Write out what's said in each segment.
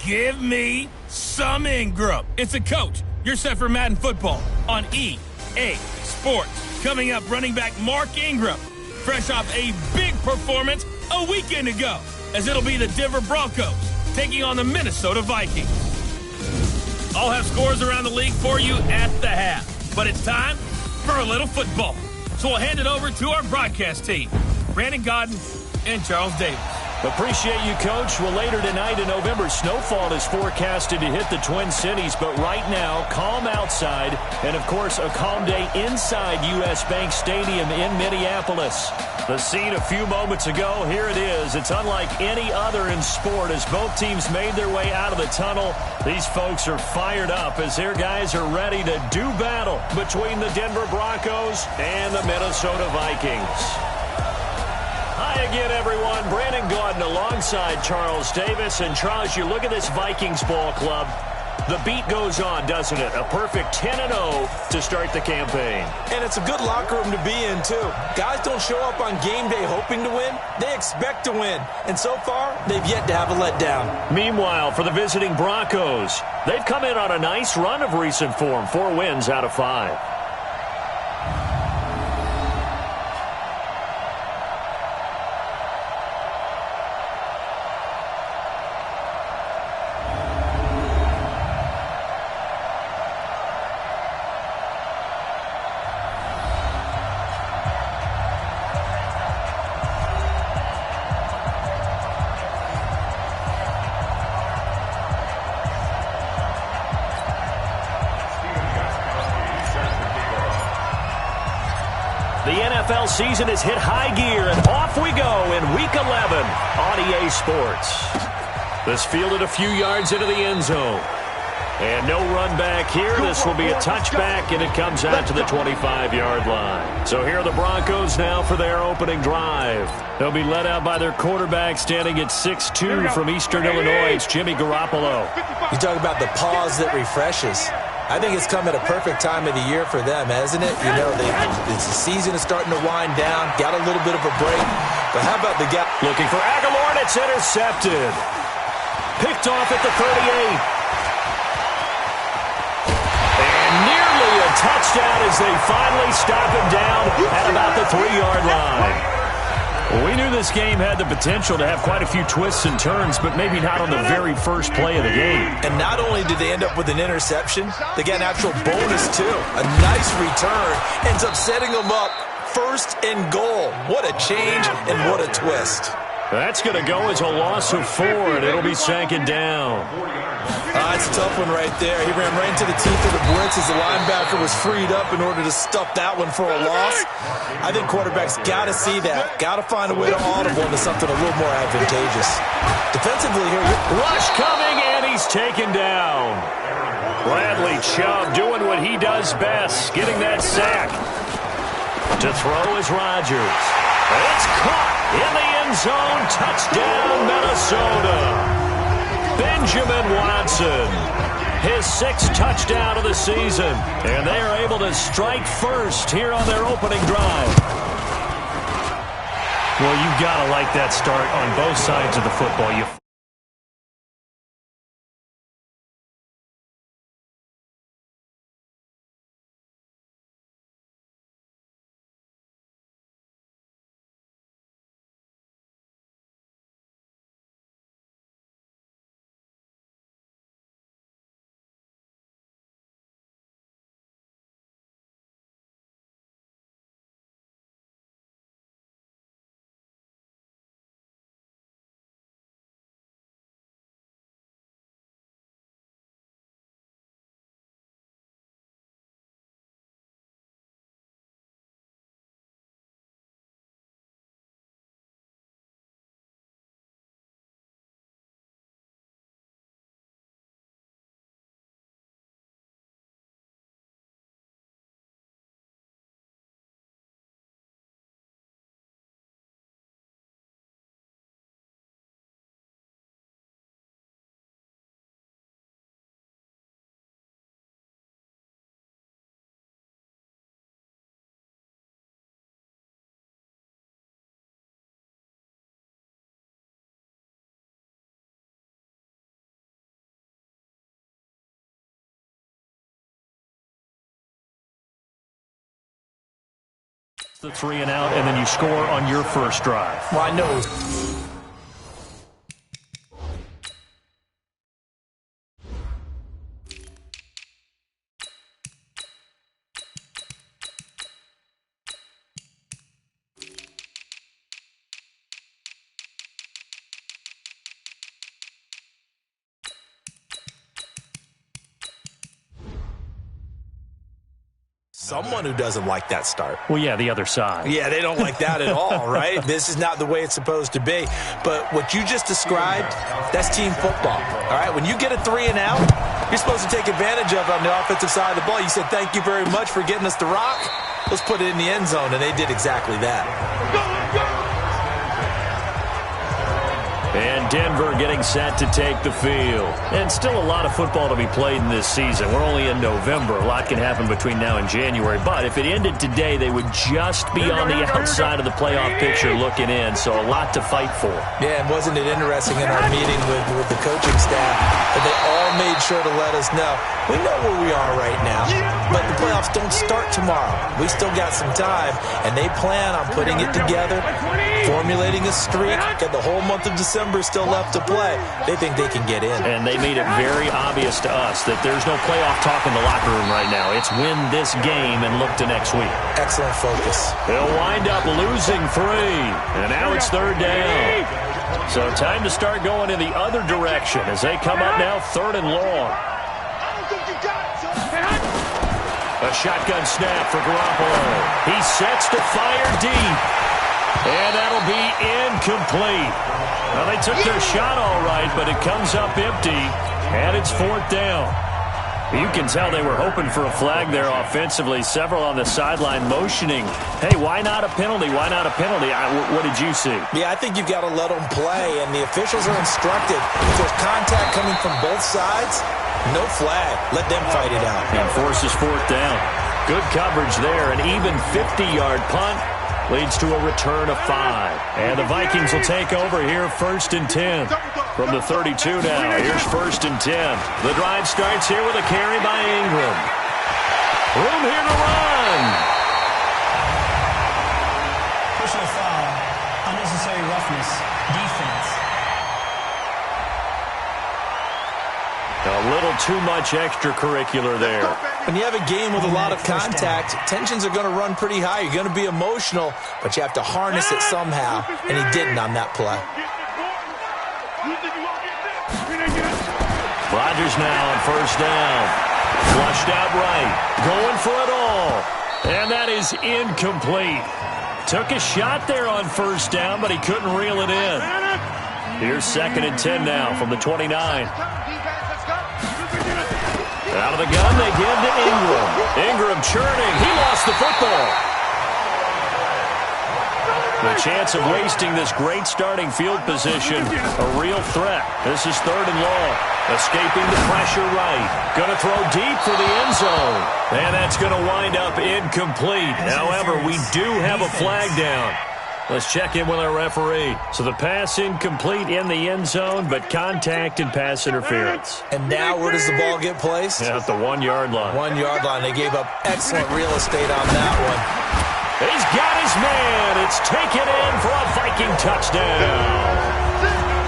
Give me some Ingram. It's a coach. You're set for Madden football on EA Sports. Coming up, running back Mark Ingram, fresh off a big performance a weekend ago, as it'll be the Denver Broncos taking on the Minnesota Vikings. I'll have scores around the league for you at the half, but it's time for a little football. So we'll hand it over to our broadcast team, Brandon Godden and Charles Davis. Appreciate you, Coach. Well, later tonight in November, snowfall is forecasted to hit the Twin Cities, but right now, calm outside, and of course, a calm day inside U.S. Bank Stadium in Minneapolis. The scene a few moments ago, here it is. It's unlike any other in sport as both teams made their way out of the tunnel. These folks are fired up as their guys are ready to do battle between the Denver Broncos and the Minnesota Vikings. Hi again, everyone. Brandon Gaudin alongside Charles Davis. And Charles, you look at this Vikings ball club. The beat goes on, doesn't it? A perfect 10-0 to start the campaign. And it's a good locker room to be in, too. Guys don't show up on game day hoping to win. They expect to win. And so far, they've yet to have a letdown. Meanwhile, for the visiting Broncos, they've come in on a nice run of recent form. 4 wins out of 5. The NFL season has hit high gear, and off we go in Week 11 on EA Sports. This fielded a few yards into the end zone. And no run back here. This will be a touchback, and it comes out to the 25-yard line. So here are the Broncos now for their opening drive. They'll be led out by their quarterback standing at 6'2" from Eastern Illinois. It's Jimmy Garoppolo. You talk about the pause that refreshes. I think it's come at a perfect time of the year for them, hasn't it? You know, the season is starting to wind down, got a little bit of a break. But how about the guy looking for Aguilar, and it's intercepted. Picked off at the 38. And nearly a touchdown as they finally stop him down at about the 3-yard line. Well, we knew this game had the potential to have quite a few twists and turns, but maybe not on the very first play of the game. And not only did they end up with an interception, they got an actual bonus, too. A nice return ends up setting them up first and goal. What a change and what a twist. That's going to go as a loss of 4, and it'll be second down. It's a tough one right there. He ran right into the teeth of the blitz as the linebacker was freed up in order to stuff that one for a loss. I think quarterbacks got to see that. Got to find a way to audible into something a little more advantageous. Defensively here. Rush coming, and he's taken down. Bradley Chubb doing what he does best, getting that sack. To throw is Rodgers. It's caught in the end zone. Touchdown, Minnesota. Benjamin Watson, his 6th touchdown of the season, and they are able to strike first here on their opening drive. Well, you've got to like that start on both sides of the football. The 3 and out, and then you score on your first drive. Well, I know. Someone who doesn't like that start. Well, yeah, the other side. Yeah, they don't like that at all, right? This is not the way it's supposed to be. But what you just described, that's team football, all right? When you get a 3 and out, you're supposed to take advantage of it on the offensive side of the ball. You said, thank you very much for getting us the rock. Let's put it in the end zone, and they did exactly that. And Denver getting set to take the field. And still a lot of football to be played in this season. We're only in November. A lot can happen between now and January. But if it ended today, they would just be on the outside of the playoff picture looking in. So a lot to fight for. Yeah, and wasn't it interesting in our meeting with the coaching staff that they all made sure to let us know, we know where we are right now, but the playoffs don't start tomorrow. We still got some time, and they plan on putting it together, formulating a streak, got the whole month of December still left to play. They think they can get in. And they made it very obvious to us that there's no playoff talk in the locker room right now. It's win this game and look to next week. Excellent focus. They'll wind up losing 3, and now it's 3rd down. So time to start going in the other direction as they come up now 3rd and long. A shotgun snap for Garoppolo. He sets to fire deep. And that'll be incomplete. Well, they took their shot all right, but it comes up empty, and it's 4th down. You can tell they were hoping for a flag there offensively. Several on the sideline motioning, hey, why not a penalty? Why not a penalty? What did you see? Yeah, I think you've got to let them play, and the officials are instructed. If there's contact coming from both sides, no flag. Let them fight it out. And forces 4th down. Good coverage there, an even 50-yard punt. Leads to a return of 5. And the Vikings will take over here 1st and 10. From the 32 now, here's 1st and 10. The drive starts here with a carry by Ingram. Room here to run. Personal foul, unnecessary roughness, defense. A little too much extracurricular there. When you have a game with a lot of contact, tensions are going to run pretty high. You're going to be emotional, but you have to harness it somehow, and he didn't on that play. Rodgers now on 1st down. Flushed out right. Going for it all. And that is incomplete. Took a shot there on 1st down, but he couldn't reel it in. Here's 2nd and 10 now from the 29. Out of the gun, they give to Ingram. Ingram churning. He lost the football. The chance of wasting this great starting field position, a real threat. This is 3rd and long. Escaping the pressure right. Going to throw deep for the end zone. And that's going to wind up incomplete. However, we do have a flag down. Let's check in with our referee. So the pass incomplete in the end zone, but contact and pass interference. And now where does the ball get placed? At the 1-yard line. 1-yard line. They gave up excellent real estate on that one. He's got his man. It's taken in for a Viking touchdown.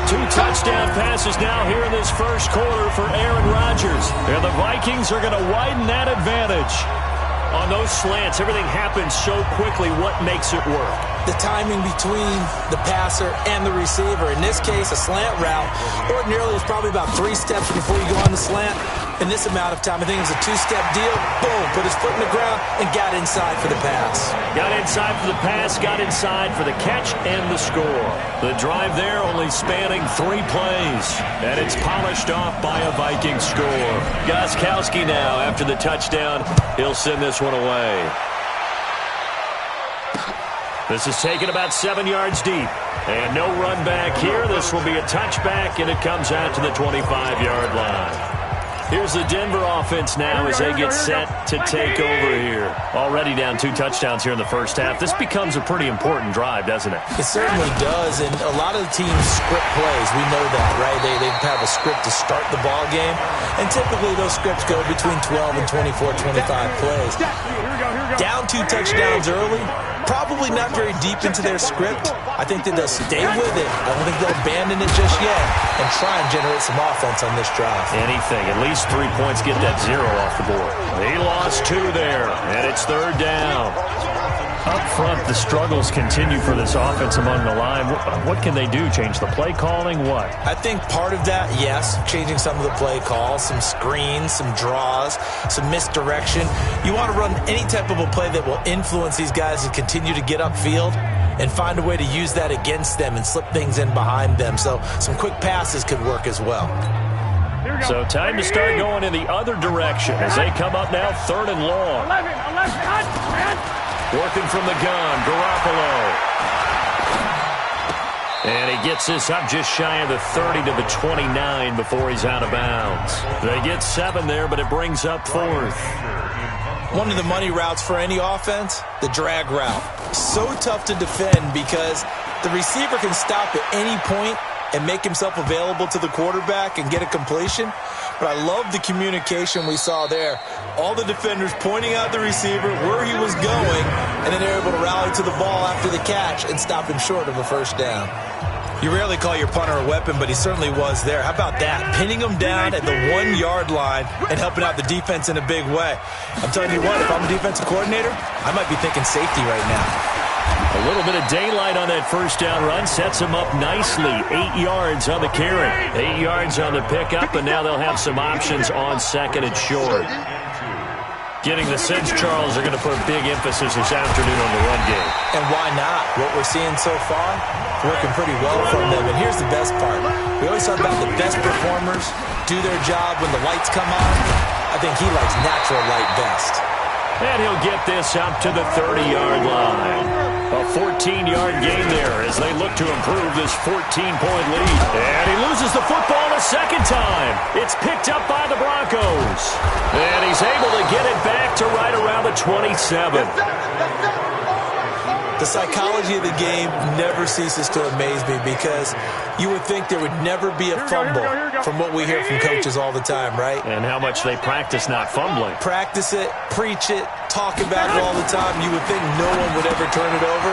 2 touchdown passes now here in this first quarter for Aaron Rodgers. And the Vikings are going to widen that advantage. On those slants, everything happens so quickly. What makes it work? The timing between the passer and the receiver. In this case, a slant route. Ordinarily, it's probably about 3 steps before you go on the slant. In this amount of time, I think it was a 2-step deal. Boom, put his foot in the ground and got inside for the pass. Got inside for the pass, got inside for the catch and the score. The drive there only spanning 3 plays. And it's polished off by a Viking score. Gostkowski now, after the touchdown, he'll send this one away. This is taken about 7 yards deep. And no run back here. This will be a touchback, and it comes out to the 25-yard line. Here's the Denver offense now as they get set to take over here. Already down 2 touchdowns here in the first half. This becomes a pretty important drive, doesn't it? It certainly does, and a lot of the teams script plays. We know that, right? They have a script to start the ball game, and typically those scripts go between 12 and 24, 25 plays. Down 2 touchdowns early, probably not very deep into their script. I think that they'll stay with it. I don't think they'll abandon it just yet and try and generate some offense on this drive. Anything. At least 3 points, get that 0 off the board. He lost 2 there, and it's 3rd down. Up front, the struggles continue for this offense among the line. What can they do? Change the play calling? What? I think part of that, yes, changing some of the play calls, some screens, some draws, some misdirection. You want to run any type of a play that will influence these guys to continue to get upfield and find a way to use that against them and slip things in behind them. So some quick passes could work as well. So time to start going in the other direction as they come up now 3rd and long. Working from the gun, Garoppolo. And he gets this up just shy of the 30 to the 29 before he's out of bounds. They get 7 there, but it brings up 4th. One of the money routes for any offense, the drag route. So tough to defend because the receiver can stop at any point and make himself available to the quarterback and get a completion. But I love the communication we saw there. All the defenders pointing out the receiver, where he was going, and then they're able to rally to the ball after the catch and stop him short of a 1st down. You rarely call your punter a weapon, but he certainly was there. How about that? Pinning him down at the 1-yard line and helping out the defense in a big way. I'm telling you what, if I'm a defensive coordinator, I might be thinking safety right now. A little bit of daylight on that 1st down run sets him up nicely. 8 yards on the carry, 8 yards on the pickup, and now they'll have some options on 2nd and short. Getting the sense Charles are going to put a big emphasis this afternoon on the run game. And why not? What we're seeing so far, working pretty well from them. And here's the best part. We always talk about the best performers do their job when the lights come on. I think he likes natural light best. And he'll get this up to the 30-yard line. A 14-yard gain there as they look to improve this 14-point lead. And he loses the football a 2nd time. It's picked up by the Broncos. And he's able to get it back to right around the 27. The psychology of the game never ceases to amaze me because you would think there would never be a fumble from what we hear from coaches all the time, right? And how much they practice not fumbling. Practice it, preach it, talk about it all the time. You would think no one would ever turn it over.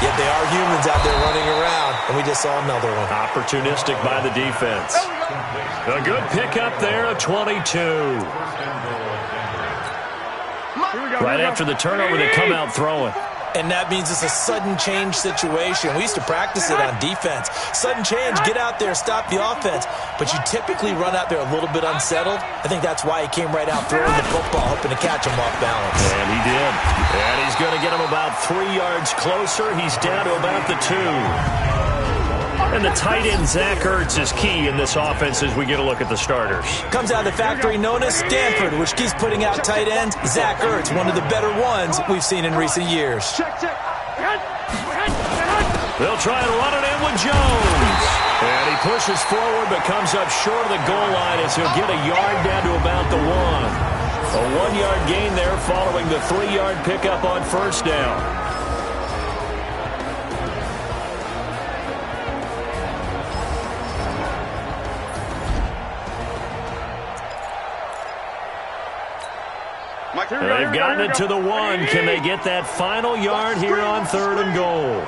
Yet they are humans out there running around, and we just saw another one. Opportunistic by the defense. A good pickup there, a 22. Right after the turnover, they come out throwing. And that means it's a sudden change situation. We used to practice it on defense. Sudden change, get out there, stop the offense. But you typically run out there a little bit unsettled. I think that's why he came right out throwing the football, hoping to catch him off balance. And he did. And he's going to get him about 3 yards closer. He's down to about the 2. And the tight end, Zach Ertz, is key in this offense as we get a look at the starters. Comes out of the factory known as Stanford, which keeps putting out tight ends. Zach Ertz, one of the better ones we've seen in recent years. They'll try and run it in with Jones. And he pushes forward but comes up short of the goal line as he'll get a yard down to about the 1. A 1-yard gain there following the 3-yard pickup on 1st down. They've gotten it to the 1. Can they get that final yard here on 3rd and goal?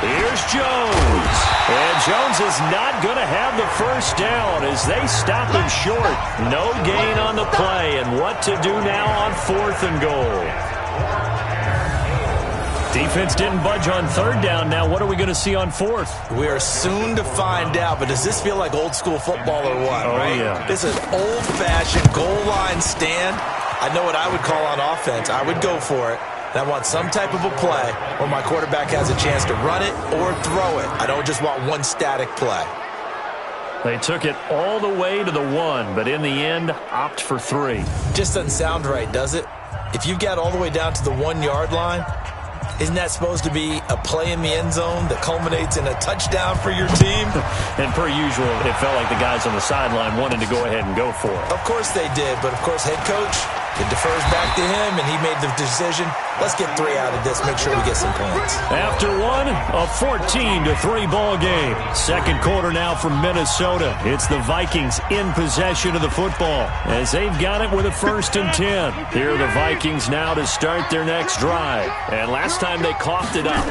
Here's Jones. And Jones is not going to have the 1st down as they stop him short. No gain on the play. And what to do now on 4th and goal? Defense didn't budge on 3rd down. Now what are we going to see on 4th? We are soon to find out, but does this feel like old school football or what, right? Yeah. This is old-fashioned goal line stand. I know what I would call on offense. I would go for it. And I want some type of a play where my quarterback has a chance to run it or throw it. I don't just want one static play. They took it all the way to the 1, but in the end, opt for 3. Just doesn't sound right, does it? If you get all the way down to the 1-yard line, Isn't that supposed to be a play in the end zone that culminates in a touchdown for your team? And per usual, it felt like the guys on the sideline wanted to go ahead and go for it. Of course they did, but of course head coach, it defers back to him, and he made the decision. Let's get 3 out of this, make sure we get some points. After one, a 14-3 ball game. Second quarter now from Minnesota. It's the Vikings in possession of the football as they've got it with a 1st and 10. Here are the Vikings now to start their next drive. And last time they coughed it up,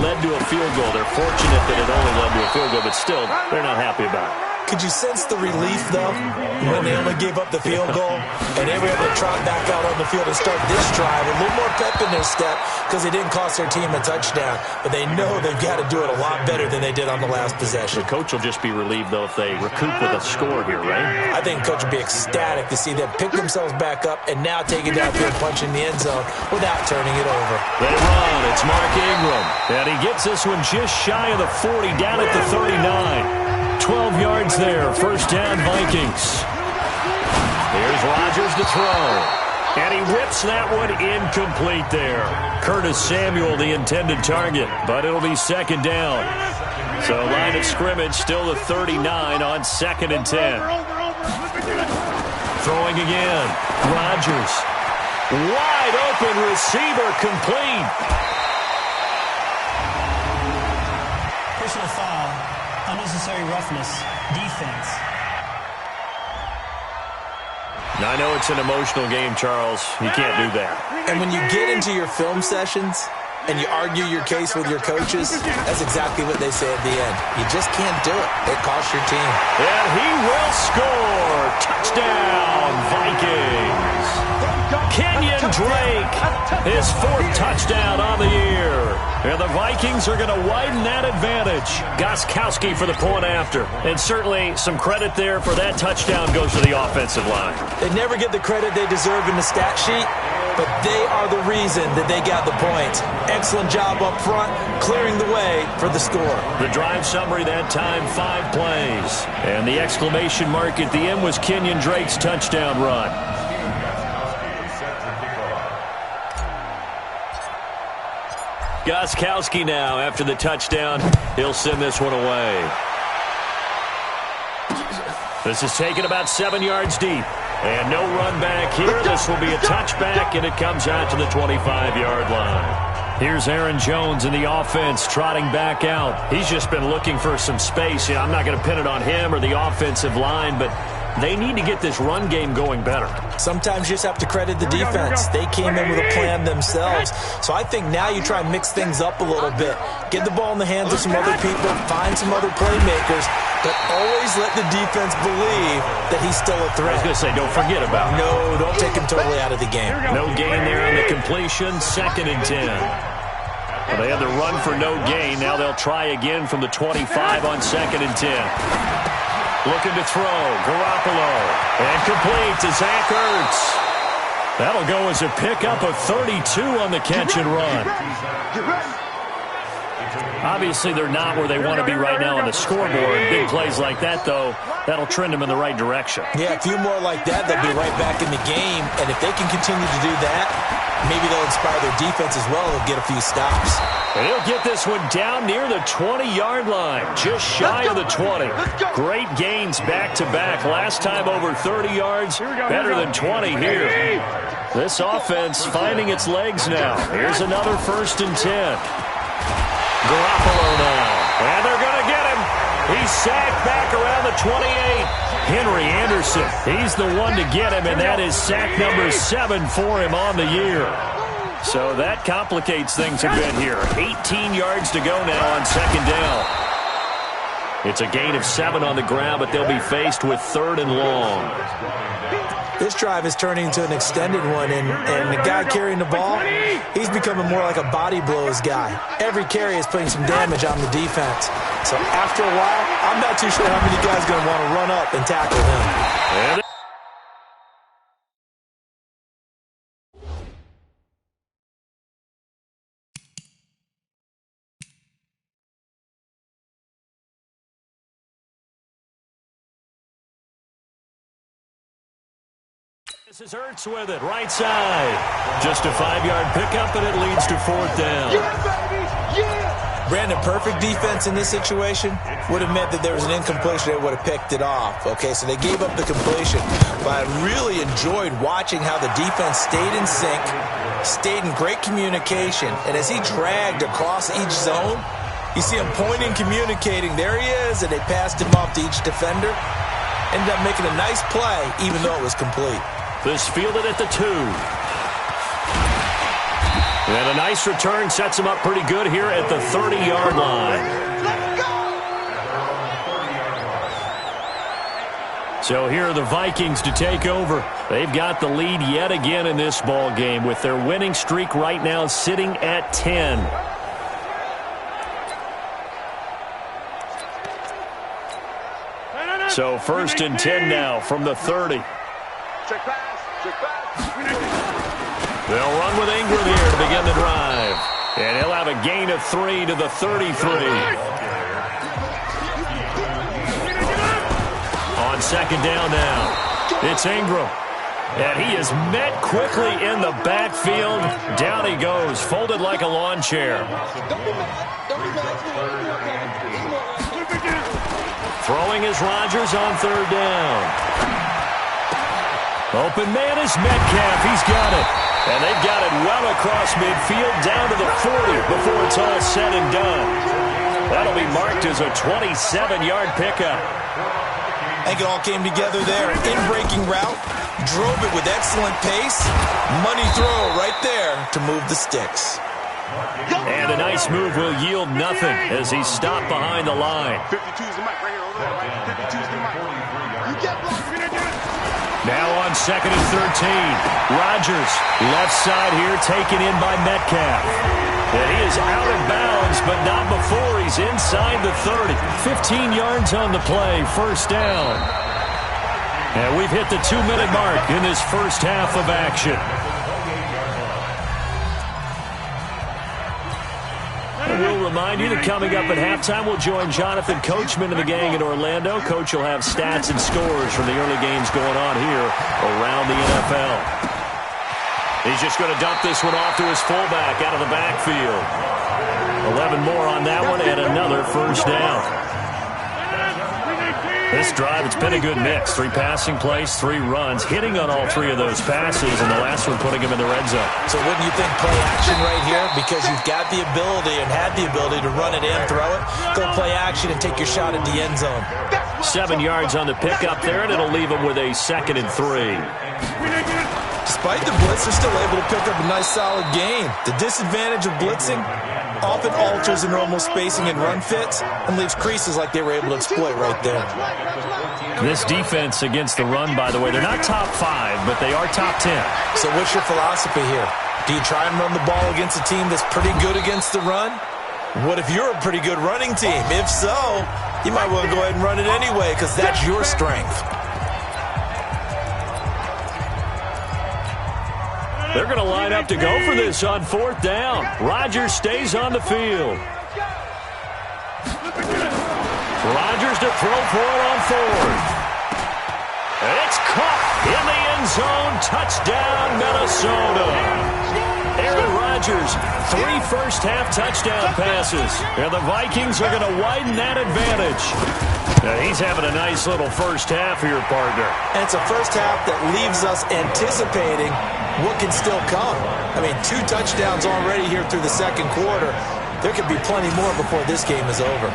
led to a field goal. They're fortunate that it only led to a field goal, but still, they're not happy about it. Could you sense the relief, though, when they only gave up the field goal and they were able to trot back out on the field and start this drive? A little more pep in their step because it didn't cost their team a touchdown, but they know they've got to do it a lot better than they did on the last possession. The coach will just be relieved, though, if they recoup with a score here, right? I think the coach would be ecstatic to see them pick themselves back up and now take it downfield, punch in the end zone without turning it over. They run. It's Mark Ingram, and he gets this one just shy of the 40, down at the 39. 12 yards there, 1st down Vikings. Here's Rodgers to throw. And he whips that one incomplete there. Curtis Samuel, the intended target, but it'll be 2nd down. So line of scrimmage still the 39 on 2nd and 10. Throwing again. Rodgers. Wide open receiver complete. Personal foul. Unnecessary roughness. Defense. Now, I know it's an emotional game, Charles. You can't do that. And when you get into your film sessions and you argue your case with your coaches, that's exactly what they say at the end. You just can't do it. It costs your team. And he will score. Touchdown, Vikings. Kenyon Drake, his 4th touchdown on the year. And the Vikings are going to widen that advantage. Gostkowski for the point after. And certainly some credit there for that touchdown goes to the offensive line. They never get the credit they deserve in the stat sheet, but they are the reason that they got the points. Excellent job up front, clearing the way for the score. The drive summary that time, 5 plays. And the exclamation mark at the end was Kenyon Drake's touchdown run. Gostkowski now, after the touchdown, he'll send this one away. This is taken about 7 yards deep. And no run back here. This will be a touchback, and it comes out to the 25-yard line. Here's Aaron Jones in the offense trotting back out. He's just been looking for some space. You know, I'm not going to pin it on him or the offensive line, but they need to get this run game going better. Sometimes you just have to credit the defense. They came in with a plan themselves. So I think now you try and mix things up a little bit. Get the ball in the hands of some other people, find some other playmakers, but always let the defense believe that he's still a threat. I was going to say, don't forget about him. No, don't take him totally out of the game. No gain there on the completion, 2nd and 10. Well, they had the run for no gain. Now they'll try again from the 25 on 2nd and 10. Looking to throw. Garoppolo. And complete to Zach Ertz. That'll go as a pickup of 32 on the catch and run. Obviously, they're not where they want to be right now on the scoreboard. Big plays like that, though, that'll trend them in the right direction. Yeah, a few more like that, they'll be right back in the game. And if they can continue to do that, maybe they'll inspire their defense as well. They'll get a few stops. And he'll get this one down near the 20-yard line, just shy of the 20. Great gains back-to-back. Last time over 30 yards, better than 20 here. This offense finding its legs now. Here's another 1st and 10. Garoppolo now. And they're going to get him. He's sacked back around the 28. Henry Anderson, he's the one to get him, and that is sack number 7 for him on the year. So that complicates things a bit here. 18 yards to go now on 2nd down. It's a gain of 7 on the ground, but they'll be faced with 3rd and long. This drive is turning into an extended one, and the guy carrying the ball, he's becoming more like a body blows guy. Every carry is putting some damage on the defense. So after a while, I'm not too sure how many guys are going to want to run up and tackle him. And This is Ertz with it, right side. Just a 5-yard pickup, and it leads to 4th down. Brandon, perfect defense in this situation would have meant that there was an incompletion. They would have picked it off. Okay, so they gave up the completion. But I really enjoyed watching how the defense stayed in sync, stayed in great communication. And as he dragged across each zone, you see him pointing, communicating. There he is, and they passed him off to each defender. Ended up making a nice play, even though it was complete. This fielded at the 2. And a nice return sets him up pretty good here at the 30-yard line. So here are the Vikings to take over. They've got the lead yet again in this ball game with their winning streak right now sitting at 10. So 1st and 10 now from the 30. Check pass. They'll run with Ingram here to begin the drive. And he'll have a gain of 3 to the 33. On 2nd down now, it's Ingram. And he is met quickly in the backfield. Down he goes, folded like a lawn chair. Throwing is Rodgers on 3rd down. Open man is Metcalf. He's got it. And they've got it well across midfield down to the 40 before it's all said and done. That'll be marked as a 27-yard pickup. I think it all came together there. In-breaking route, drove it with excellent pace. Money throw right there to move the sticks. And a nice move will yield nothing as he's stopped behind the line. 52's the mic right here. Over there, right? 52's the mic. You get blocked. Now on 2nd and 13. Rodgers, left side here, taken in by Metcalf. And he is out of bounds, but not before he's inside the 30. 15 yards on the play, 1st down. And we've hit the 2-minute mark in this first half of action. And we'll remind you that coming up at halftime, we'll join Jonathan Coachman and the gang in Orlando. Coach will have stats and scores from the early games going on here around the NFL. He's just going to dump this one off to his fullback out of the backfield. 11 more on that one and another 1st down. This drive, it's been a good mix. 3 passing plays, 3 runs, hitting on all 3 of those passes, and the last one putting him in the red zone. So wouldn't you think play action right here? Because you've got the ability and had the ability to run it in, throw it, go play action and take your shot at the end zone. 7 yards on the pickup there, and it'll leave him with a 2nd and 3. Despite the blitz, they're still able to pick up a nice solid gain. The disadvantage of blitzing often alters the normal spacing and run fits and leaves creases like they were able to exploit right there. This defense against the run, by the way, they're not top 5, but they are top 10. So what's your philosophy here? Do you try and run the ball against a team that's pretty good against the run? What if you're a pretty good running team? If so, you might want to go ahead and run it anyway because that's your strength. They're going to line up to go for this on 4th down. Rodgers stays on the field. Rodgers to throw for it on 4th. And it's caught in the end zone. Touchdown, Minnesota. Aaron Rodgers, 3 first-half touchdown passes. And the Vikings are going to widen that advantage. Now he's having a nice little first half here, partner. And it's a first half that leaves us anticipating what can still come. I mean, 2 touchdowns already here through the 2nd quarter. There could be plenty more before this game is over.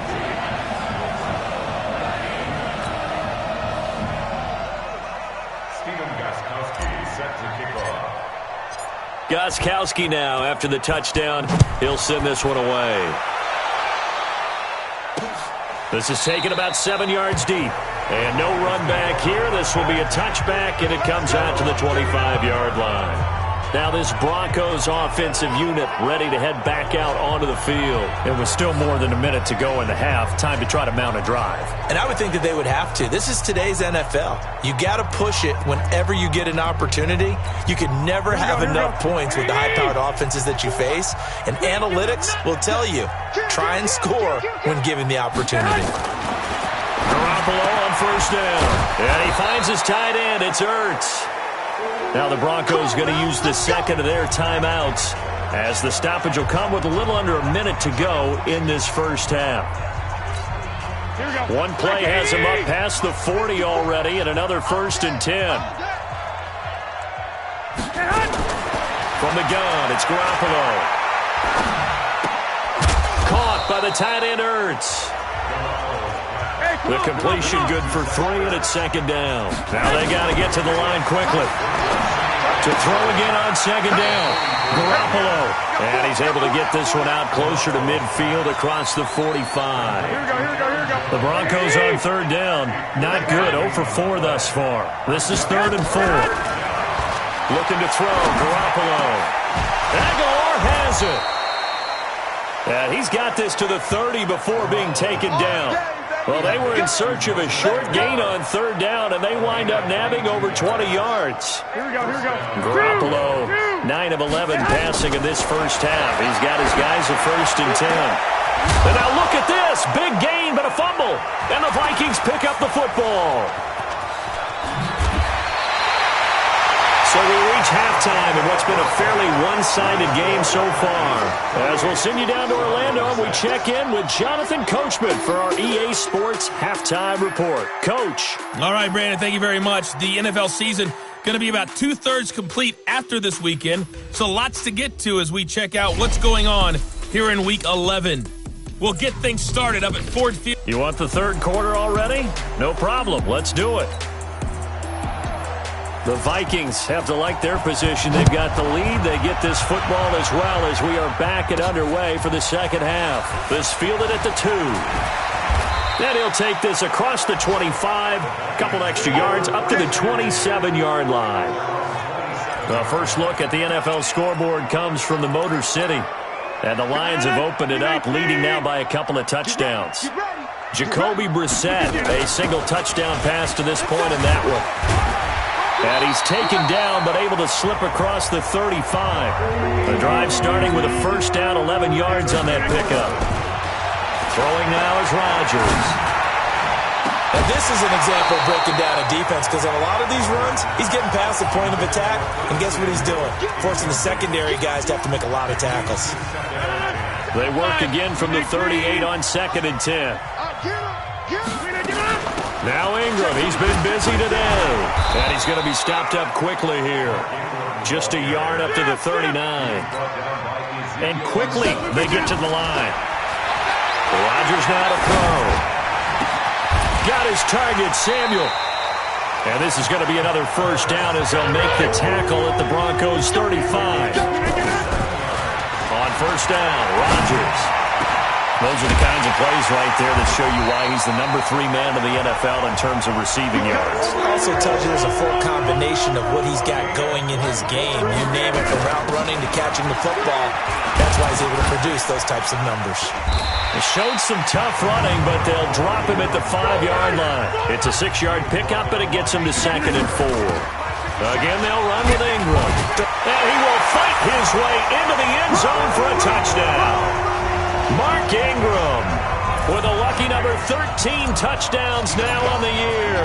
Gostkowski now after the touchdown. He'll send this one away. This is taken about 7 yards deep. And no run back here. This will be a touchback, and it comes out to the 25-yard line. Now this Broncos offensive unit ready to head back out onto the field. It was still more than a minute to go in the half. Time to try to mount a drive. And I would think that they would have to. This is today's NFL. You got to push it whenever you get an opportunity. You can never have enough points with the high-powered offenses that you face. And analytics will tell you, try and score when given the opportunity. Garoppolo on first down. And he finds his tight end. It's Ertz. Now the Broncos going to use the second of their timeouts, as the stoppage will come with a little under a minute to go in this first half. One play has him up past the 40 already, and another 1st and 10. From the gun, it's Garoppolo. Caught by the tight end, Ertz. The completion good for 3, and it's 2nd down. Now they got to get to the line quickly. To throw again on 2nd down. Garoppolo. And he's able to get this one out closer to midfield across the 45. The Broncos on 3rd down. Not good. 0 for 4 thus far. This is 3rd and 4. Looking to throw. Garoppolo. Aguilar has it. And he's got this to the 30 before being taken down. Well, they were in search of a short gain on 3rd down, and they wind up nabbing over 20 yards. Garoppolo, 9 of 11 passing in this first half. He's got his guys a 1st and 10. And now look at this. Big gain, but a fumble. And the Vikings pick up the football. So we reach halftime in what's been a fairly one-sided game so far. As we'll send you down to Orlando, and we check in with Jonathan Coachman for our EA Sports Halftime Report. Coach. All right, Brandon, thank you very much. The NFL season going to be about 2/3 complete after this weekend, so lots to get to as we check out what's going on here in Week 11. We'll get things started up at Ford Field. You want the 3rd quarter already? No problem. Let's do it. The Vikings have to like their position. They've got the lead. They get this football as well as we are back and underway for the second half. This fielded at the 2. Then he'll take this across the 25, a couple extra yards up to the 27-yard line. The first look at the NFL scoreboard comes from the Motor City. And the Lions have opened it up, leading now by a couple of touchdowns. Jacoby Brissett, a single touchdown pass to this point in that one. And he's taken down, but able to slip across the 35. The drive starting with a 1st down, 11 yards on that pickup. Throwing now is Rodgers. And this is an example of breaking down a defense, because on a lot of these runs, he's getting past the point of attack, and guess what he's doing? Forcing the secondary guys to have to make a lot of tackles. They work again from the 38 on 2nd and 10. Now Ingram, he's been busy today. And he's going to be stopped up quickly here. Just a yard up to the 39. And quickly they get to the line. Rodgers now to throw. Got his target, Samuel. And this is going to be another 1st down as they'll make the tackle at the Broncos 35. On 1st down, Rodgers. Those are the kinds of plays right there that show you why he's the number 3 man in the NFL in terms of receiving yards. Also tells you there's a full combination of what he's got going in his game. You name it, from route running to catching the football. That's why he's able to produce those types of numbers. It showed some tough running, but they'll drop him at the 5-yard line. It's a 6-yard pickup, and it gets him to 2nd and 4. Again, they'll run with Ingram. And he will fight his way into the end zone for a touchdown. Mark Ingram with a lucky number 13 touchdowns now on the year.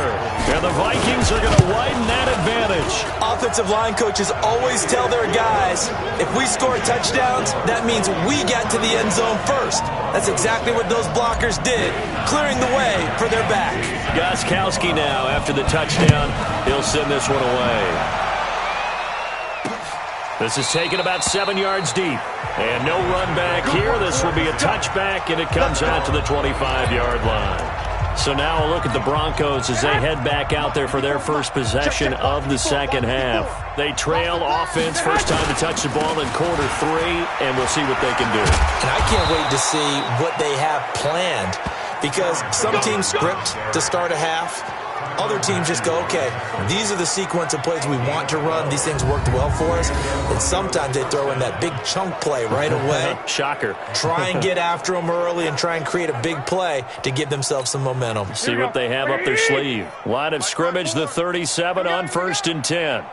And the Vikings are going to widen that advantage. Offensive line coaches always tell their guys, if we score touchdowns, that means we get to the end zone first. That's exactly what those blockers did, clearing the way for their back. Gostkowski now, after the touchdown, he'll send this one away. This is taken about 7 yards deep. And no run back here. This will be a touchback, and it comes out to the 25-yard line. So now a look at the Broncos as they head back out there for their first possession of the second half. They trail offense, first time to touch the ball in quarter 3, and we'll see what they can do. And I can't wait to see what they have planned, because some teams script to start a half. Other teams just go, okay, these are the sequence of plays we want to run. These things worked well for us. And sometimes they throw in that big chunk play right away. Shocker. Try and get after them early and try and create a big play to give themselves some momentum. See what they have up their sleeve. Line of scrimmage, the 37 on 1st and 10.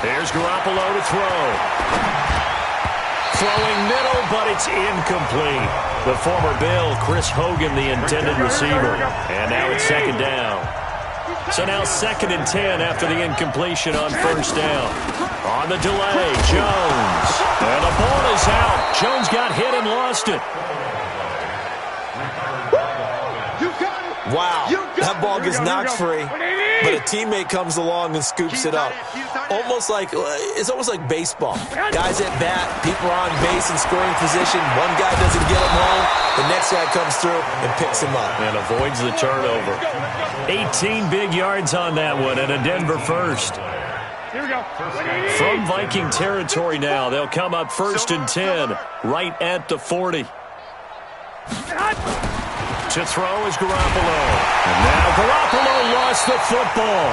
Here's Garoppolo to throw. Throwing middle, but it's incomplete. The former Bill, Chris Hogan, the intended receiver. And now it's 2nd down. So now 2nd and 10 after the incompletion on first down. On the delay, Jones. And the ball is out. Jones got hit and lost it. Wow, that ball gets knocked free, but a teammate comes along and scoops it up. It's almost like baseball. Guys at bat, people are on base in scoring position. One guy doesn't get him home. The next guy comes through and picks him up. And avoids the turnover. 18 big yards on that one and a Denver first. Here we go. From Viking territory now, they'll come up 1st and 10, right at the 40. To throw is Garoppolo. And now Garoppolo lost the football.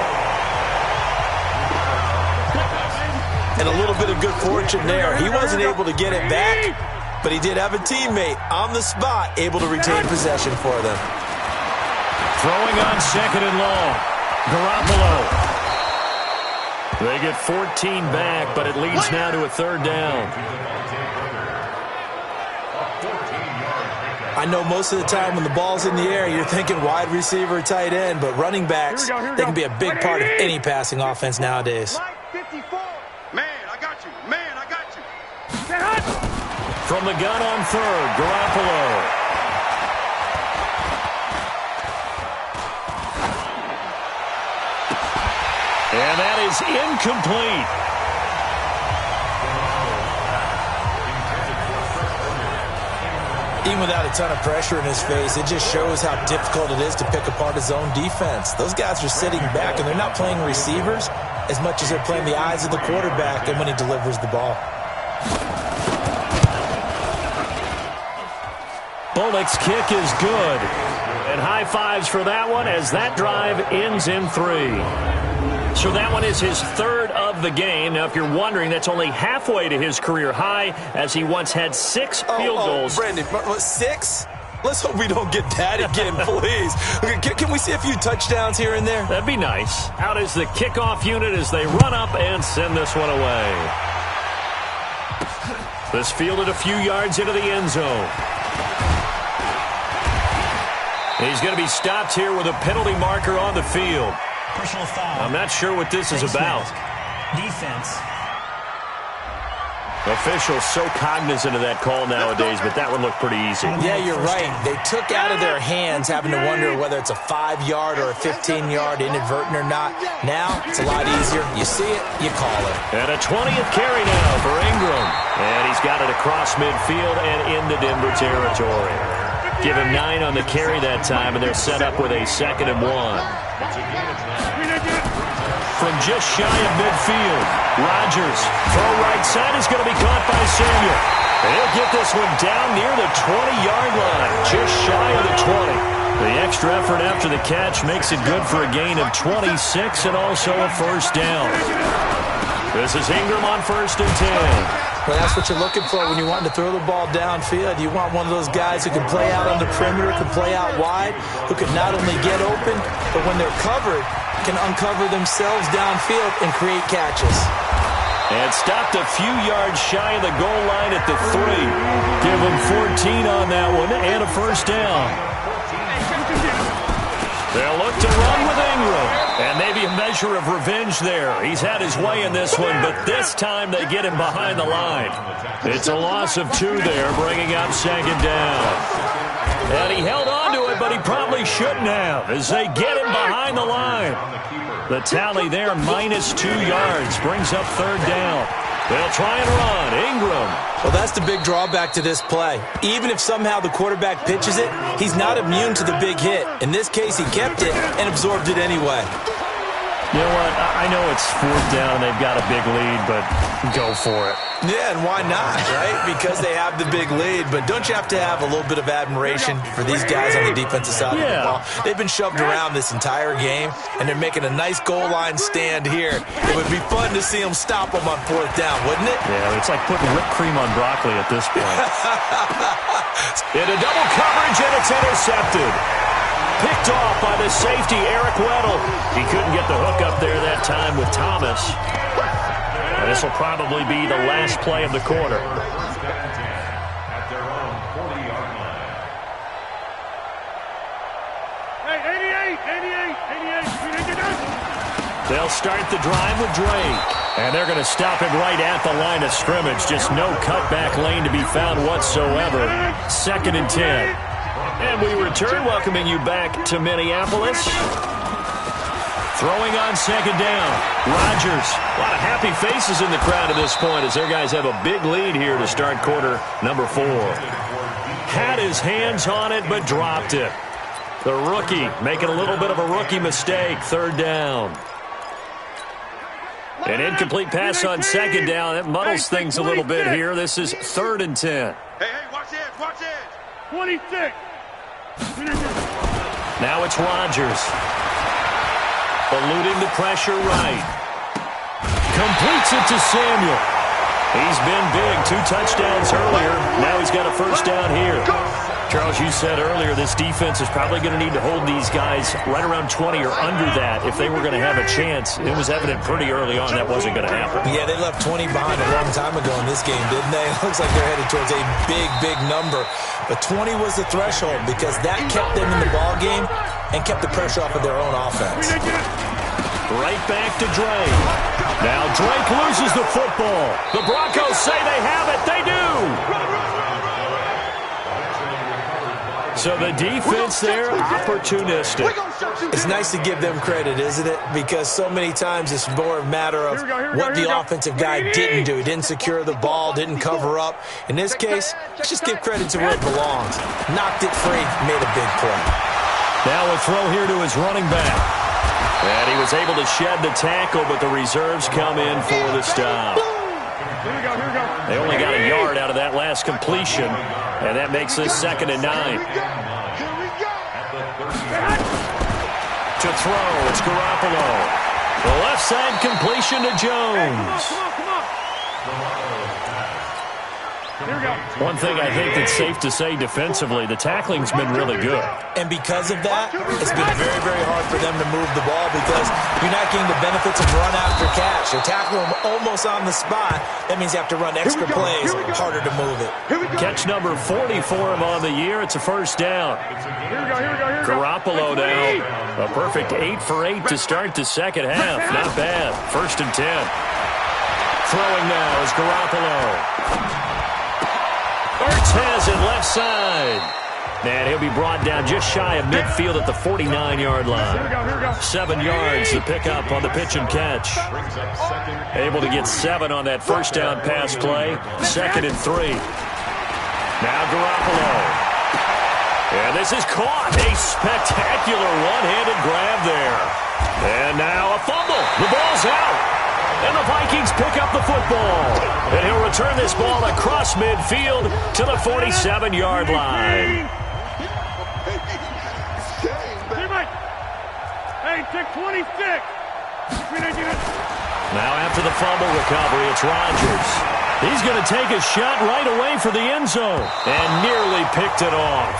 And a little bit of good fortune there. He wasn't able to get it back, but he did have a teammate on the spot able to retain possession for them. Throwing on 2nd and long. Garoppolo. They get 14 back, but it leads now to a 3rd down. I know most of the time when the ball's in the air, you're thinking wide receiver, tight end, but running backs, they can be a big part of any passing offense nowadays. Man, I got you. Man, I got you. From the gun on 3rd, Garoppolo. And that is incomplete. Even without a ton of pressure in his face, it just shows how difficult it is to pick apart his own defense. Those guys are sitting back, and they're not playing receivers as much as they're playing the eyes of the quarterback and when he delivers the ball. Bullock's kick is good. And high fives for that one as that drive ends in 3. So that one is his 3rd of the game. Now, if you're wondering, that's only halfway to his career high, as he once had 6 field goals. Brandon, 6? Let's hope we don't get that again, please. Can we see a few touchdowns here and there? That'd be nice. Out is the kickoff unit as they run up and send this one away. This fielded a few yards into the end zone. He's going to be stopped here with a penalty marker on the field. Personal foul. I'm not sure what this is about. Defense. Officials so cognizant of that call nowadays, but that one looked pretty easy. Yeah, you're right. They took out of their hands having to wonder whether it's a 5-yard or a 15-yard inadvertent or not. Now, it's a lot easier. You see it, you call it. And a 20th carry now for Ingram. And he's got it across midfield and into Denver territory. Give him 9 on the carry that time, and they're set up with a 2nd and 1. From just shy of midfield, Rodgers, throw right side is going to be caught by Samuel. And he'll get this one down near the 20-yard line, just shy of the 20. The extra effort after the catch makes it good for a gain of 26 and also a 1st down. This is Ingram on 1st and 10. Well, that's what you're looking for when you want to throw the ball downfield. You want one of those guys who can play out on the perimeter, can play out wide, who can not only get open, but when they're covered, can uncover themselves downfield and create catches. And stopped a few yards shy of the goal line at the 3. Give them 14 on that one and a 1st down. They'll look to run with Ingram. And maybe a measure of revenge there. He's had his way in this one, but this time they get him behind the line. It's a loss of 2 there, bringing up 2nd down. And he held on to it, but he probably shouldn't have, as they get him behind the line. The tally there, minus 2 yards, brings up 3rd down. They'll try and run. Ingram. Well, that's the big drawback to this play. Even if somehow the quarterback pitches it, he's not immune to the big hit. In this case, he kept it and absorbed it anyway. You know what? I know it's 4th down and they've got a big lead, but go for it. Yeah, and why not, right? Because they have the big lead. But don't you have to have a little bit of admiration for these guys on the defensive side of the ball? They've been shoved around this entire game, and they're making a nice goal line stand here. It would be fun to see them stop them on 4th down, wouldn't it? Yeah, it's like putting whipped cream on broccoli at this point. In a double coverage, and it's intercepted. Picked off by the safety, Eric Weddle. He couldn't get the hook up there that time with Thomas. And this will probably be the last play of the quarter. Hey, 88. They'll start the drive with Drake. And they're going to stop him right at the line of scrimmage. Just no cutback lane to be found whatsoever. 2nd and 10. And we return, welcoming you back to Minneapolis. Throwing on 2nd down. Rodgers. A lot of happy faces in the crowd at this point as their guys have a big lead here to start quarter number 4. Had his hands on it, but dropped it. The rookie making a little bit of a rookie mistake. 3rd down. An incomplete pass on 2nd down. That muddles things a little bit here. This is 3rd and 10. Hey, watch it, watch it. 26. Now it's Rodgers. Eluding the pressure right. Completes it to Samuel. He's been big. 2 touchdowns earlier. Now he's got a 1st down here. Charles, you said earlier this defense is probably going to need to hold these guys right around 20 or under that if they were going to have a chance. It was evident pretty early on that wasn't going to happen. Yeah, they left 20 behind a long time ago in this game, didn't they? It looks like they're headed towards a big, big number. But 20 was the threshold because that kept them in the ball game and kept the pressure off of their own offense. Right back to Drake. Now Drake loses the football. The Broncos say they have it. They do. So the defense there, opportunistic. It's nice to give them credit, isn't it? Because so many times it's more a matter of what the offensive guy didn't do. He didn't secure the ball, didn't cover up. In this case, let's just give credit to where it belongs. Knocked it free, made a big play. Now a throw here to his running back. And he was able to shed the tackle, but the reserves come in for the stop. They only got a yard out of that last completion, and that makes this 2nd and 9. To throw, it's Garoppolo. The left side completion to Jones. One thing I think that's safe to say defensively, the tackling's been really good. And because of that, it's been very, very hard for them to move the ball because you're not getting the benefits of run after catch. You're tackling them almost on the spot. That means you have to run extra plays, harder to move it. Catch number 40 for him on the year. It's a 1st down. Garoppolo now, a perfect 8 for 8 to start the 2nd half. Not bad. 1st and 10. Throwing now is Garoppolo. Ertz has it left side. And he'll be brought down just shy of midfield at the 49-yard line. 7 yards to pick up on the pitch and catch. Able to get 7 on that 1st down pass play. 2nd and 3. Now Garoppolo. And this is caught. A spectacular one-handed grab there. And now a fumble. The ball's out. And the Vikings pick up the football. And he'll return this ball across midfield to the 47-yard line. Hey, take 26. Now after the fumble recovery, it's Rodgers. He's going to take a shot right away for the end zone. And nearly picked it off.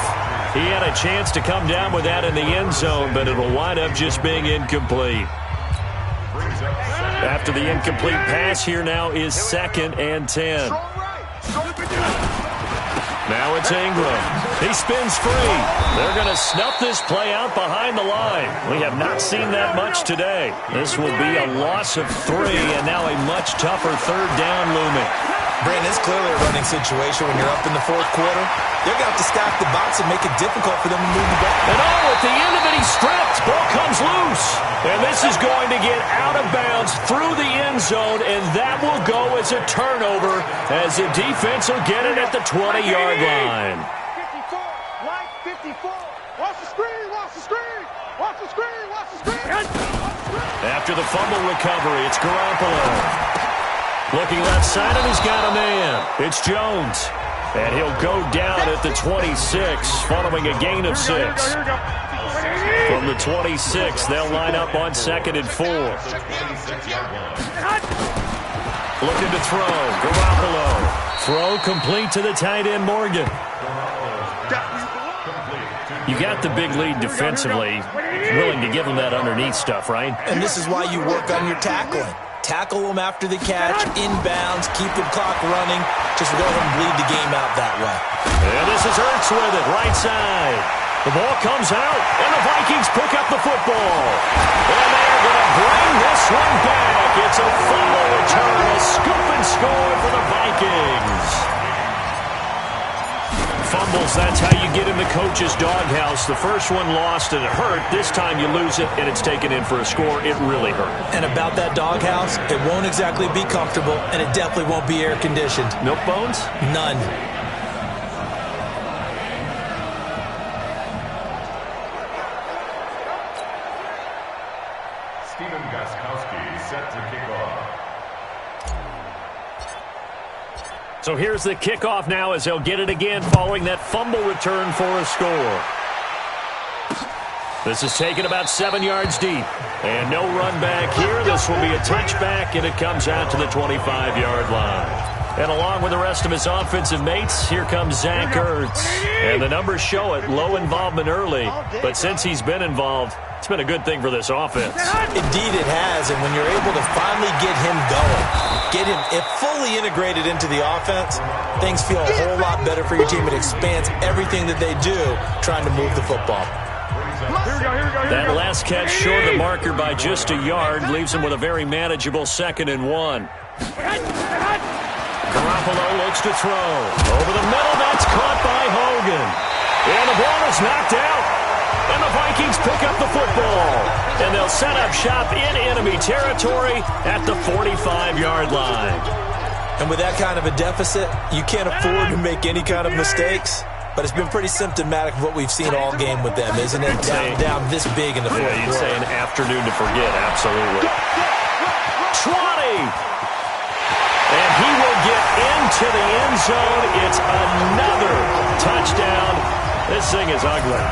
He had a chance to come down with that in the end zone, but it'll wind up just being incomplete. After the incomplete pass, here now is 2nd and 10. Now it's Ingram. He spins free. They're going to snuff this play out behind the line. We have not seen that much today. This will be a loss of 3, and now a much tougher 3rd down looming. Brandon, it's clearly a running situation when you're up in the 4th quarter. They're going to have to stack the box and make it difficult for them to move the ball. And at the end of it, he's stripped. Ball comes loose. And this is going to get out of bounds through the end zone, and that will go as a turnover as the defense will get it at the 20-yard line. 54, right 54. Watch the screen, watch the screen. Watch the screen, watch the screen. After the fumble recovery, it's Garoppolo. Looking left side, and he's got a man. It's Jones. And he'll go down at the 26, following a gain of 6. From the 26, they'll line up on 2nd and 4. Looking to throw. Garoppolo. Throw complete to the tight end, Morgan. You got the big lead defensively. Willing to give them that underneath stuff, right? And this is why you work on your tackling. Tackle them after the catch, inbounds, keep the clock running. Just go ahead and bleed the game out that way. And this is Ertz with it, right side. The ball comes out, and the Vikings pick up the football. And they're going to bring this for the Vikings. Fumbles, that's how you get in the coach's doghouse. The first one lost and it hurt. This time you lose it and it's taken in for a score. It really hurt. And about that doghouse, it won't exactly be comfortable, and it definitely won't be air-conditioned. Milk bones? None. Set to kick off. So here's the kickoff now as they'll get it again following that fumble return for a score. This is taken about 7 yards deep. And no run back here. This will be a touchback, and it comes out to the 25-yard line. And along with the rest of his offensive mates, here comes Zach Ertz. And the numbers show it, low involvement early. But since he's been involved, it's been a good thing for this offense. Indeed it has, and when you're able to finally get him going, get him fully integrated into the offense, things feel a whole lot better for your team. It expands everything that they do trying to move the football. That last catch short of the marker by just a yard leaves him with a very manageable 2nd and 1. Garoppolo looks to throw. Over the middle, that's caught by Hogan. And the ball is knocked out. And the Vikings pick up the football. And they'll set up shop in enemy territory at the 45-yard line. And with that kind of a deficit, you can't afford to make any kind of mistakes. But it's been pretty symptomatic of what we've seen all game with them, isn't it? Down this big in the fourth quarter. You'd say an afternoon to forget, absolutely. 20! And he will get into the end zone. It's another touchdown. This thing is ugly.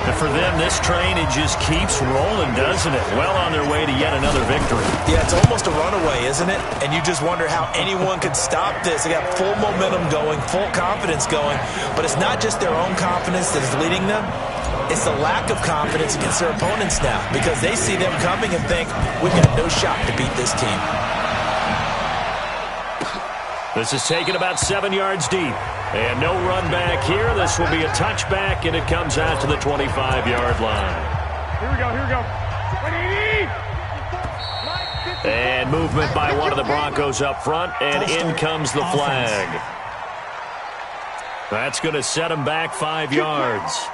And for them, this train, it just keeps rolling, doesn't it? Well on their way to yet another victory. Yeah, it's almost a runaway, isn't it? And you just wonder how anyone could stop this. They got full momentum going, full confidence going. But it's not just their own confidence that is leading them. It's the lack of confidence against their opponents now, because they see them coming and think, we've got no shot to beat this team. This is taken about 7 yards deep. And no run back here. This will be a touchback, and it comes out to the 25-yard line. Here we go. And movement by one of the Broncos up front, and in comes the flag. That's going to set him back 5 yards.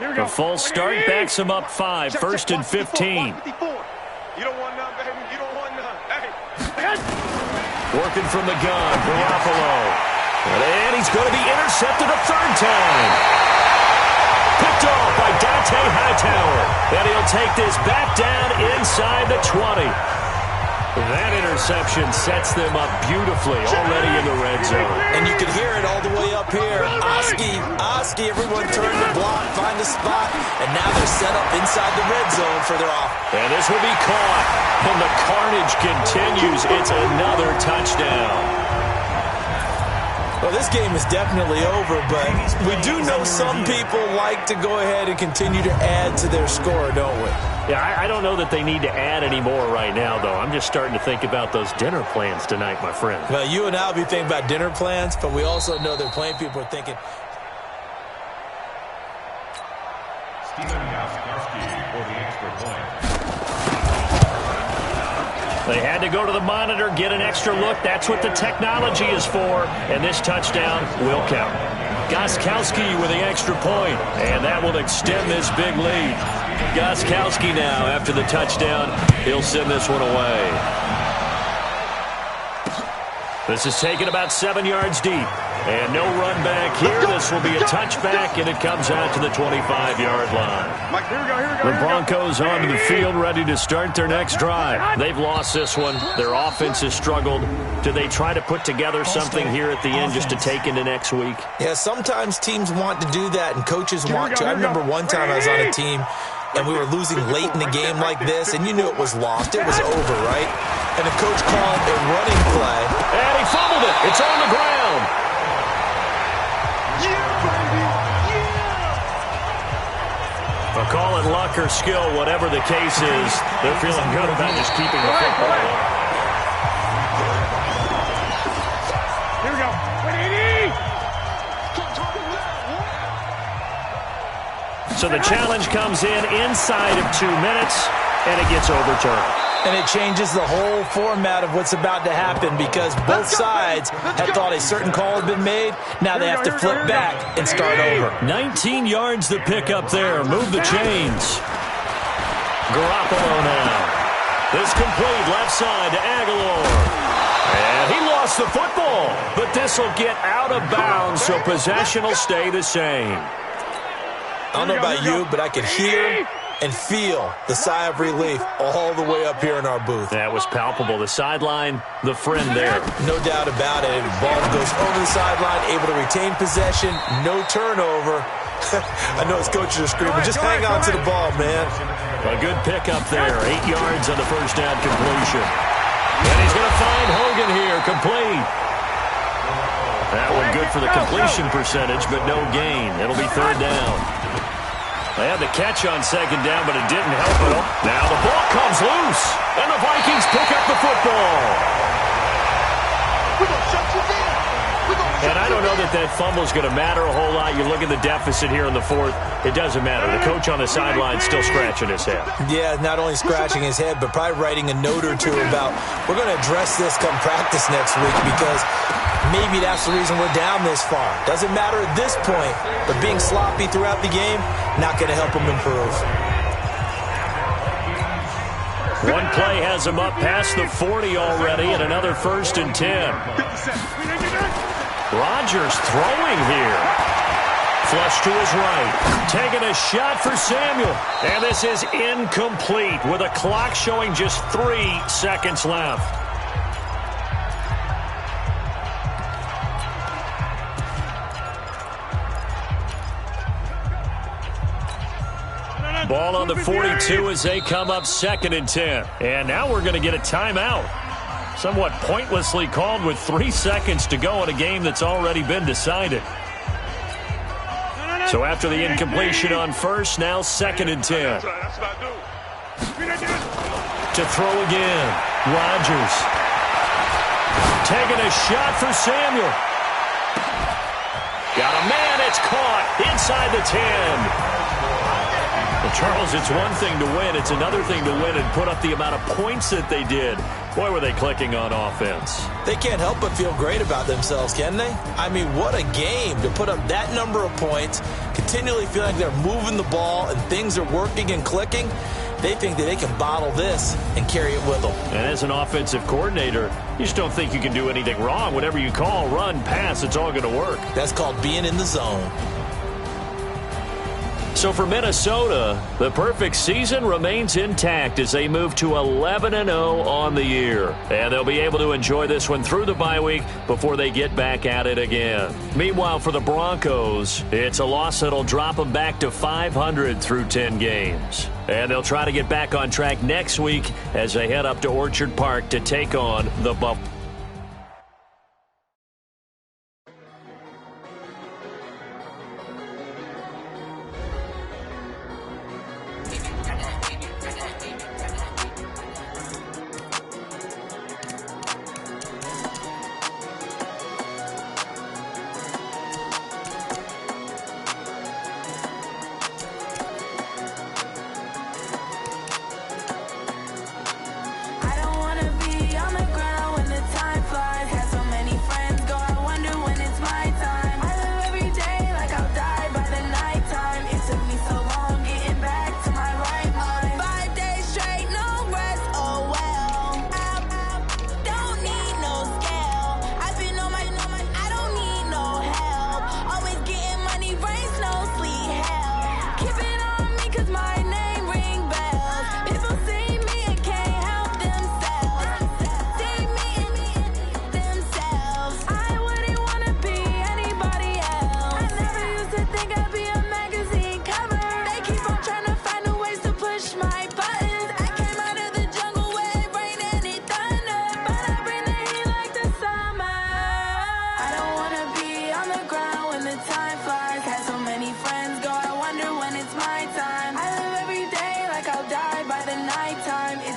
The false start backs him up 5, 1st and 15. You don't want none, baby. You don't want none. Hey. Working from the gun, Garoppolo. And he's going to be intercepted a 3rd time. Picked off by Dante Hightower. And he'll take this back down inside the 20. That interception sets them up beautifully already in the red zone. And you can hear it all the way up here. Oski, everyone turned to block, find a spot, and now they're set up inside the red zone for their off. And this will be caught. And the carnage continues. It's another touchdown. Well, this game is definitely over, but we do know some people like to go ahead and continue to add to their score, don't we? Yeah, I don't know that they need to add any more right now, though. I'm just starting to think about those dinner plans tonight, my friend. Well, you and I will be thinking about dinner plans, but we also know that plenty of people are thinking. Stephen Gostkowski for the extra point. They had to go to the monitor, get an extra look. That's what the technology is for, and this touchdown will count. Gostkowski with the extra point, and that will extend this big lead. Gostkowski now, after the touchdown, he'll send this one away. This is taken about 7 yards deep. And no run back here. This will be a touchback, and it comes out to the 25-yard line. The Broncos onto the field, ready to start their next drive. They've lost this one. Their offense has struggled. Do they try to put together something here at the end just to take into next week? Yeah, sometimes teams want to do that, and coaches want to. I remember one time I was on a team, and we were losing late in the game like this, and you knew it was lost. It was over, right? And the coach called a running play. And he fumbled it. It's on the ground. I'll call it luck or skill, whatever the case is. They're feeling good about just keeping the football up. Here we go. So the challenge comes in inside of 2 minutes, and it gets overturned. And it changes the whole format of what's about to happen because both sides had thought a certain call had been made. Now they have to flip back and start over. 19 yards to pick up there. Move the chains. Garoppolo now. This complete left side to Aguilar. And he lost the football. But this will get out of bounds, so possession will stay the same. I don't know about you, but I could hear and feel the sigh of relief all the way up here in our booth. That was palpable. The sideline, the friend there. No doubt about it. Ball goes over the sideline, able to retain possession, no turnover. I know his coaches are screaming, just hang on to the ball, man. A good pickup there. 8 yards on the first down completion. And he's going to find Hogan here, complete. That one good for the completion percentage, but no gain. It'll be third down. They had the catch on second down, but it didn't help at all. Now the ball comes loose, and the Vikings pick up the football. We're going to shut you down. And I don't know that that fumble is going to matter a whole lot. You look at the deficit here in the fourth, it doesn't matter. The coach on the sideline is still scratching his head. Yeah, not only scratching his head, but probably writing a note or two about, we're going to address this come practice next week because maybe that's the reason we're down this far. Doesn't matter at this point, but being sloppy throughout the game, not going to help them improve. One play has him up past the 40 already, and another 1st and 10. Rodgers throwing here. Flush to his right. Taking a shot for Samuel. And this is incomplete with a clock showing just 3 seconds left. Ball on the 42 as they come up 2nd and 10. And now we're going to get a timeout. Somewhat pointlessly called with 3 seconds to go in a game that's already been decided. So after the incompletion on first, now 2nd and 10. To throw again. Rodgers. Taking a shot for Samuel. Got a man, it's caught inside the 10. Well, Charles, it's one thing to win. It's another thing to win and put up the amount of points that they did. Boy, were they clicking on offense. They can't help but feel great about themselves, can they? I mean, what a game to put up that number of points, continually feel like they're moving the ball and things are working and clicking. They think that they can bottle this and carry it with them. And as an offensive coordinator, you just don't think you can do anything wrong. Whatever you call, run, pass, it's all going to work. That's called being in the zone. So for Minnesota, the perfect season remains intact as they move to 11-0 on the year. And they'll be able to enjoy this one through the bye week before they get back at it again. Meanwhile, for the Broncos, it's a loss that'll drop them back to 500 through 10 games. And they'll try to get back on track next week as they head up to Orchard Park to take on the Buffalo.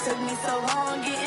Took me so long getting